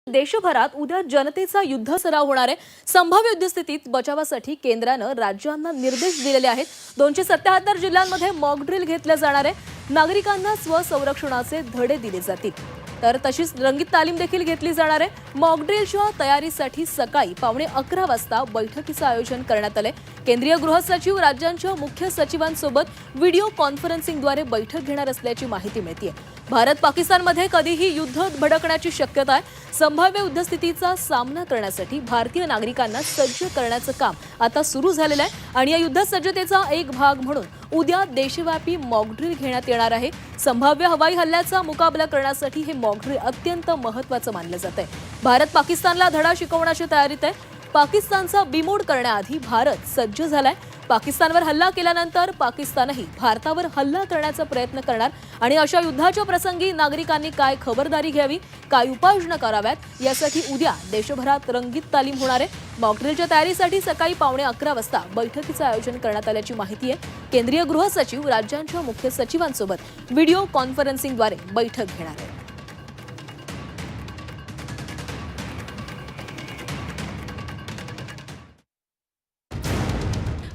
देशभरात उद्या जनतेचा युद्ध सराव होणार आहे। संभाव्य युद्धस्थितीत बचावासाठी केंद्रानं राज्यांना निर्देश दिलेले आहेत। 277 जिल्ह्यांमध्ये मॉक ड्रिल घेतले जाणार आहे। नागरिकांना स्वसंरक्षणाचे धडे दिले जातील। तर तशीच रंगीत तालीम देखील घेतली जाणार आहे। मॉक ड्रिलच्या तयारीसाठी सकाळी 11:15 वाजता बैठकीचं आयोजन करण्यात आले। केंद्रीय गृह सचिव राज्यांच्या मुख्य सचिवांसोबत व्हिडिओ कॉन्फरन्सिंगद्वारे बैठक घेणार असल्याची माहिती मिळते। भारत पाकिस्तानमध्ये कधीही युद्ध भडकण्याची शक्यता आहे। संभाव्य युद्धस्थितीचा सामना करण्यासाठी भारतीय नागरिकांना सज्ज करण्याचं काम आता सुरू झालेलं आहे आणि या युद्ध सज्जतेचा एक भाग म्हणून उद्या देशव्यापी मॉक ड्रिल घेण्यात येणार आहे। संभाव्य हवाई हल्ल्याचा मुकाबला करण्यासाठी हे मॉक ड्रिल अत्यंत महत्त्वाचं मानलं जातंय। भारत पाकिस्तानला धडा शिकवण्याच्या तयारीत आहे। पाकिस्तानचा बिमोड करण्याआधी भारत सज्ज झालाय। पाकिस्तानवर हल्ला केल्यानंतर पाकिस्तानही भारतावर हल्ला करण्याचा प्रयत्न करणार आणि अशा युद्धाच्या प्रसंगी नागरिकांनी काय खबरदारी घ्यावी, काय उपाययोजना कराव्यात यासाठी उद्या देशभरात रंगीत तालीम होणार आहे। मॉक ड्रिलच्या तयारीसाठी सकाळी 11:15 वाजता बैठकीचं आयोजन करण्यात आल्याची माहिती आहे। केंद्रीय गृह सचिव राज्यांच्या मुख्य सचिवांसोबत व्हिडिओ कॉन्फरन्सिंगद्वारे बैठक घेणार आहे।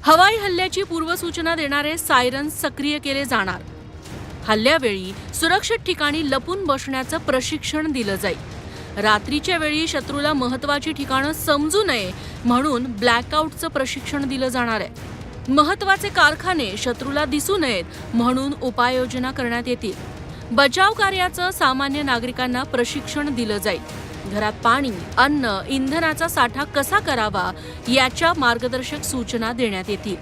हवाई हल्ल्याची पूर्वसूचना देणारे सायरन सक्रिय केले जाणार। हल्ल्यावेळी सुरक्षित ठिकाणी लपून बसण्याचं प्रशिक्षण दिलं जाईल। रात्रीच्या वेळी शत्रूला महत्त्वाची ठिकाणं समजू नये म्हणून ब्लॅकआउटचं प्रशिक्षण दिलं जाणार आहे। महत्त्वाचे कारखाने शत्रूला दिसू नयेत म्हणून उपाययोजना करण्यात येतील। बचाव कार्याचं सामान्य नागरिकांना प्रशिक्षण दिलं जाईल। घरात पाणी, अन्न, इंधनाचा साठा कसा करावा याच्या मार्गदर्शक सूचना देण्यात येतील।